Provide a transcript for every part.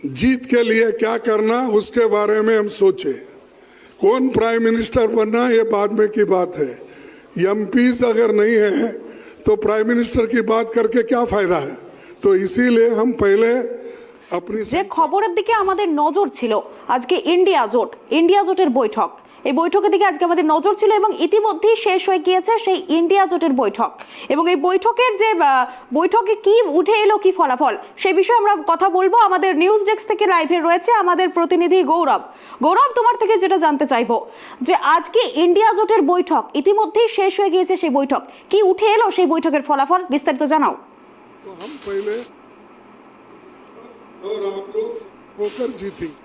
जीत के लिए क्या करना उसके बारे में हम सोचे। कौन प्राइम मिनिस्टर बनना ये बाद में की बात है। एमपीज अगर नहीं है तो प्राइम मिनिस्टर की बात करके क्या फायदा है। तो इसीलिए हम पहले अपनी যে খবরের দিকে আমাদের নজর ছিল আজকে ইন্ডিয়া জোটের বৈঠক, এই বৈঠকের দিকে আজকে আমাদের নজর ছিল এবং ইতিমধ্যেই শেষ হয়ে গিয়েছে সেই ইন্ডিয়া জোটের বৈঠক। এবং এই বৈঠকের যে বৈঠকে কি উঠে এলো, কি ফলাফল, সেই বিষয়ে আমরা কথা বলবো। আমাদের নিউজ ডেস্ক থেকে লাইভে রয়েছে আমাদের প্রতিনিধি গৌরব। তোমার থেকে যেটা জানতে চাইবো যে আজকে ইন্ডিয়া জোটের বৈঠক ইতিমধ্যেই শেষ হয়ে গিয়েছে, সেই বৈঠক কি উঠে এলো, সেই বৈঠকের ফলাফল বিস্তারিত জানাও। तो हम पहले और आप लोग होकर जीतेंगे।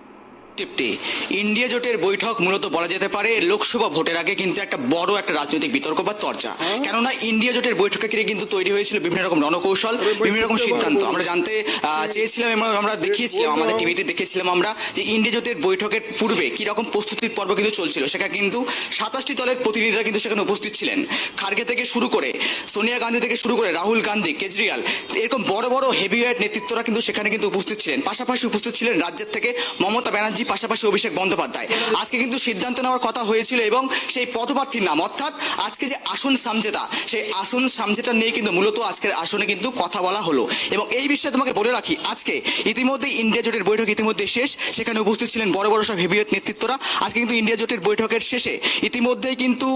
ইন্ডিয়া জোটের বৈঠক মূলত বলা যেতে পারে লোকসভা ভোটের আগে কিন্তু একটা বড় একটা রাজনৈতিক বিতর্ক বা চর্চা। কেননা ইন্ডিয়া জোটের বৈঠকে ঘিরে কিন্তু তৈরি হয়েছিল বিভিন্ন রকম রণকৌশল, বিভিন্ন রকম সিদ্ধান্ত। আমরা জানতে চেয়েছিলাম এবং আমরা দেখিয়েছিলাম, আমাদের টিভিতে দেখেছিলাম আমরা যে ইন্ডিয়া জোটের বৈঠকের পূর্বে কি রকম প্রস্তুতির পর্ব কিন্তু চলছিল। সেখানে কিন্তু 27টি দলের প্রতিনিধিরা কিন্তু সেখানে উপস্থিত ছিলেন। খার্গে থেকে শুরু করে সোনিয়া গান্ধী থেকে শুরু করে রাহুল গান্ধী, কেজরিওয়াল, এরকম বড় বড় হেভিওয়েট নেতৃত্বরা কিন্তু সেখানে কিন্তু উপস্থিত ছিলেন। পাশাপাশি উপস্থিত ছিলেন রাজ্যের থেকে মমতা ব্যানার্জি, পাশাপাশি অভিষেক বন্দ্যোপাধ্যায়। আজকে কিন্তু সিদ্ধান্ত নেওয়ার কথা হয়েছিল এবং সেই পদপ্রার্থীর নাম অর্থাৎ আজকে যে আসন সামঝেতা, সেই আসন সামঝেতা নিয়ে কিন্তু মূলত আজকের আসনে কিন্তু কথা বলা হলো। এবং এই বিষয়ে তোমাকে বলে রাখি, আজকে ইতিমধ্যে ইন্ডিয়া জোটের বৈঠক ইতিমধ্যে শেষ। সেখানে উপস্থিত ছিলেন বড় বড় সব হেভিওয়েট নেতৃত্বরা। আজকে কিন্তু ইন্ডিয়া জোটের বৈঠকের শেষে ইতিমধ্যেই কিন্তু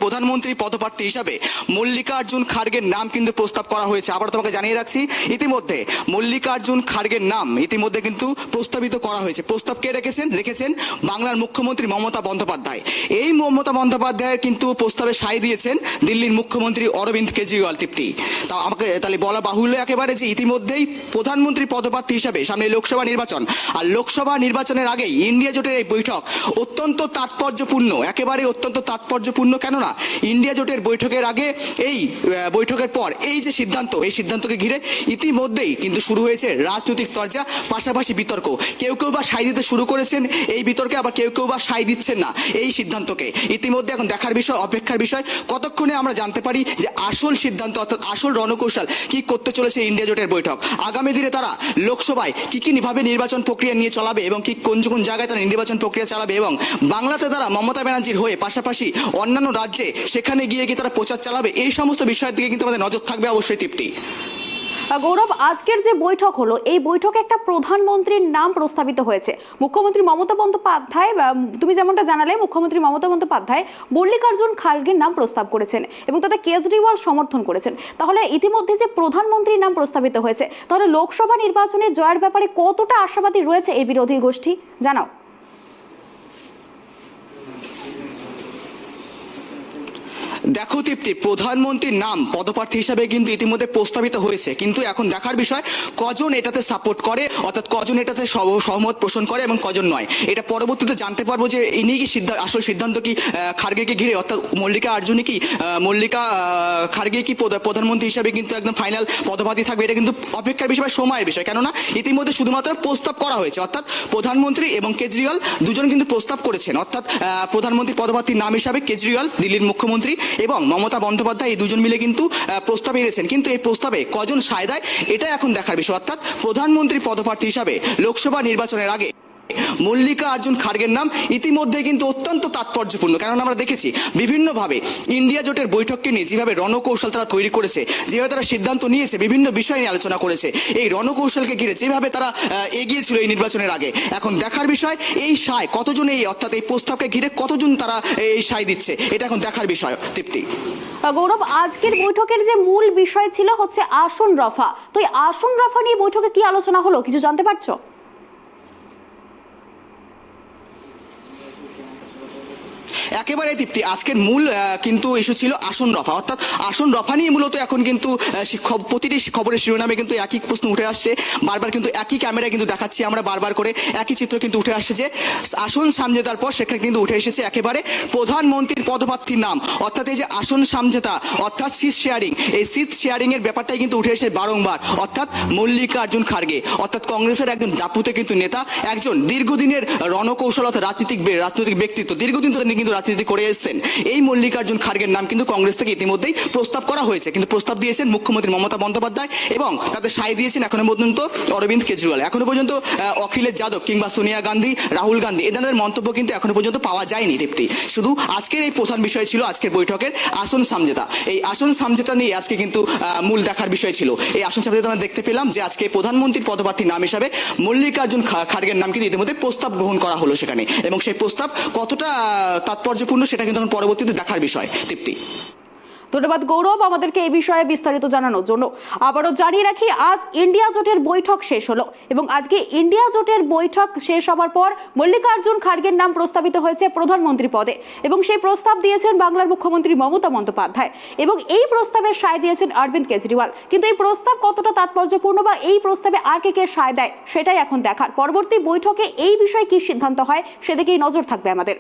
প্রধানমন্ত্রী পদপ্রার্থী হিসাবে মল্লিকার্জুন খার্গের নাম কিন্তু প্রস্তাব করা হয়েছে। আবার তোমাকে জানিয়ে রাখছি, ইতিমধ্যে মল্লিকার্জুন খার্গের নাম ইতিমধ্যে কিন্তু প্রস্তাবিত করা হয়েছে। প্রস্তাব কে রেখেছেন বাংলার মুখ্যমন্ত্রী মমতা বন্দ্যোপাধ্যায়। এই মমতা বন্দ্যোপাধ্যায়ের কিন্তু প্রস্তাবে সায় দিয়েছেন দিল্লির মুখ্যমন্ত্রী অরবিন্দ কেজরিওয়াল। তৃপ্তি, তা আমাকে তাহলে বলা বাহুল্য একেবারে যে ইতিমধ্যেই প্রধানমন্ত্রী পদপ্রার্থী হিসাবে সামনে লোকসভা নির্বাচন, আর লোকসভা নির্বাচনের আগেই ইন্ডিয়া জোটের এই বৈঠক অত্যন্ত তাৎপর্যপূর্ণ, একেবারে অত্যন্ত তাৎপর্যপূর্ণ। কেননা ইন্ডিয়া জোটের বৈঠকের আগে এই বৈঠকের পর এই যে সিদ্ধান্ত, এই সিদ্ধান্তকে ঘিরে ইতিমধ্যেই কিন্তু শুরু হয়েছে রাজনৈতিক চর্চা, পাশাপাশি বিতর্ক। কেউ কেউ বা সায় দিতে শুরু করেছেন এই বিতর্কে, আবার কেউ কেউ বা সায় দিচ্ছেন না এই সিদ্ধান্তকে। ইতিমধ্যে এখন দেখার বিষয়, অপেক্ষার বিষয়, কতক্ষণে আমরা জানতে পারি যে আসল সিদ্ধান্ত অর্থাৎ আসল রণকৌশল কি করতে চলেছে ইন্ডিয়া জোটের বৈঠক। আগামী দিনে তারা লোকসভায় কি ভাবে নির্বাচন প্রক্রিয়া নিয়ে চালাবে এবং কোন জায়গায় তারা নির্বাচন প্রক্রিয়া চালাবে, এবং বাংলাতে তারা মমতা ব্যানার্জির হয়ে পাশাপাশি অন্যান্য রাজ্যে সেখানে গিয়ে কি তারা প্রচার চালাবে, এই সমস্ত বিষয়ের দিকে কিন্তু আমাদের নজর থাকবে অবশ্যই। তৃপ্তি, গৌরব, আজকের যে বৈঠক হলো, এই বৈঠকে একটা প্রধানমন্ত্রীর নাম প্রস্তাবিত হয়েছে। মুখ্যমন্ত্রী মমতা বন্দ্যোপাধ্যায়, তুমি যেমনটা জানালে, মুখ্যমন্ত্রী মমতা বন্দ্যোপাধ্যায় মল্লিকার্জুন খার্গের নাম প্রস্তাব করেছেন এবং তাতে কেজরিওয়াল সমর্থন করেছেন। তাহলে ইতিমধ্যে যে প্রধানমন্ত্রীর নাম প্রস্তাবিত হয়েছে, তাহলে লোকসভা নির্বাচনে জয়ের ব্যাপারে কতটা আশাবাদী রয়েছে এই বিরোধী গোষ্ঠী, জানাও। দেখো তৃপ্তি, প্রধানমন্ত্রীর নাম পদপ্রার্থী হিসাবে কিন্তু ইতিমধ্যে প্রস্তাবিত হয়েছে, কিন্তু এখন দেখার বিষয় কজন এটাতে সাপোর্ট করে, অর্থাৎ কজন এটাতে সহমত পোষণ করে এবং কজন নয়। এটা পরবর্তীতে জানতে পারবো যে ইনি কি আসল সিদ্ধান্ত কি খার্গেকে ঘিরে, অর্থাৎ মল্লিকা খার্গে কি প্রধানমন্ত্রী হিসাবে কিন্তু একদম ফাইনাল পদপ্রার্থী থাকবে, এটা কিন্তু অপেক্ষার বিষয় বা সময়ের বিষয়। কেননা ইতিমধ্যে শুধুমাত্র প্রস্তাব করা হয়েছে, অর্থাৎ প্রধানমন্ত্রী এবং কেজরিওয়াল দুজন কিন্তু প্রস্তাব করেছেন, অর্থাৎ প্রধানমন্ত্রী পদপ্রার্থীর নাম হিসাবে কেজরিওয়াল দিল্লির মুখ্যমন্ত্রী এবং মমতা বন্দ্যোপাধ্যায়, এই দুজন মিলে কিন্তু প্রস্তাব এনেছেন। কিন্তু এই প্রস্তাবে কজন সায় দেয় এটা এখন দেখার বিষয়। অর্থাৎ প্রধানমন্ত্রী পদপ্রার্থী হিসাবে লোকসভা নির্বাচনের আগে মল্লিকার্জুন খার্গের নাম ইতিমধ্যে কিন্তু অত্যন্ত তাৎপর্যপূর্ণ। কারণ আমরা দেখেছি বিভিন্নভাবে ইন্ডিয়া জোটের বৈঠককে নিয়ে যেভাবে রণকৌশল তারা তৈরি করেছে, যেভাবে তারা সিদ্ধান্ত নিয়েছে, বিভিন্ন বিষয় নিয়ে আলোচনা করেছে, এই রণকৌশলকে ঘিরে যেভাবে তারা এগিয়েছিল এই নির্বাচনের আগে, এখন দেখার বিষয় এই সায় কতজন, এই অর্থাৎ এই প্রস্তাবকে ঘিরে কতজন তারা এই সায় দিচ্ছে, এটা এখন দেখার বিষয়। তৃপ্তি, গৌরব, আজকের বৈঠকের যে মূল বিষয় ছিল হচ্ছে আসন রফা, তো এই আসন রফা নিয়ে বৈঠকে কি আলোচনা হলো, কিছু জানতে পারছো? একেবারে তৃপ্তি, আজকের মূল কিন্তু ইস্যু ছিল আসন রফা, অর্থাৎ আসন রফা নিয়ে মূলত এখন কিন্তু প্রতিটি খবরের শিরোনামে কিন্তু একই প্রশ্ন উঠে আসছে। বারবার কিন্তু একই ক্যামেরায় কিন্তু দেখাচ্ছি আমরা, বারবার করে একই চিত্র কিন্তু উঠে আসছে যে আসন সামঝেতার পর সেখানে কিন্তু উঠে এসেছে একেবারে প্রধানমন্ত্রীর পদপ্রার্থীর নাম, অর্থাৎ এই যে আসন সামঝেতা অর্থাৎ সিট শেয়ারিং, এই সিট শেয়ারিং এর ব্যাপারটাই কিন্তু উঠে এসেছে বারংবার, অর্থাৎ মল্লিকার্জুন খার্গে, অর্থাৎ কংগ্রেসের একজন দাপুতে কিন্তু নেতা, একজন দীর্ঘদিনের রণকৌশল অর্থাৎ রাজনৈতিক ব্যক্তিত্ব, দীর্ঘদিন ধরে কিন্তু রাজনীতি করে এসেছেন এই মল্লিকার্জুন খাড়গের নাম কিন্তু কংগ্রেস থেকে ইতিমধ্যেই প্রস্তাব করা হয়েছে, কিন্তু প্রস্তাব দিয়েছেন মুখ্যমন্ত্রী মমতা বন্দ্যোপাধ্যায় এবং তাতে সায় দিয়েছেন এখনো পর্যন্ত অরবিন্দ কেজরিওয়াল। এখনো পর্যন্ত অখিলেশ যাদব কিংবা সোনিয়া গান্ধী, রাহুল গান্ধী এদের মন্তব্য কিন্তু এখনো পর্যন্ত পাওয়া যায়নি তৃপ্তি। শুধু আজকের এই প্রধান বিষয় ছিল আজকের বৈঠকের আসন সমঝোতা। এই আসন সমঝোতা নিয়ে আজকে কিন্তু মূল দেখার বিষয় ছিল। এই আসন সমঝোতা আমরা দেখতে পেলাম যে আজকে প্রধানমন্ত্রীর পদপ্রার্থীর নাম হিসাবে মল্লিকার্জুন খাড়গের নাম কিন্তু ইতিমধ্যে প্রস্তাব গ্রহণ করা হলো সেখানে, এবং সেই প্রস্তাব কতটা তাৎপর্যপূর্ণ সেটা কিন্তু এখন পরবর্তীতে দেখার বিষয়। তৃপ্তি, ধন্যবাদ গৌরব আমাদেরকে এই বিষয়ে বিস্তারিত জানানোর জন্য। আবারও জানিয়ে রাখি, আজ ইন্ডিয়া জোটের বৈঠক শেষ হলো এবং আজকে ইন্ডিয়া জোটের বৈঠক শেষ হওয়ার পর মল্লিকার্জুন খাড়গের নাম প্রস্তাবিত হয়েছে প্রধানমন্ত্রী পদে এবং সেই প্রস্তাব দিয়েছেন বাংলার মুখ্যমন্ত্রী মমতা বন্দ্যোপাধ্যায় এবং এই প্রস্তাবে সায় দিয়েছেন অরবিন্দ কেজরিওয়াল। কিন্তু এই প্রস্তাব কতটা তাৎপর্যপূর্ণ বা এই প্রস্তাবে আর কে সায় দেয় সেটাই এখন দেখার। পরবর্তী বৈঠকে এই বিষয়ে কি সিদ্ধান্ত হয় সেদিকেই নজর থাকবে আমাদের।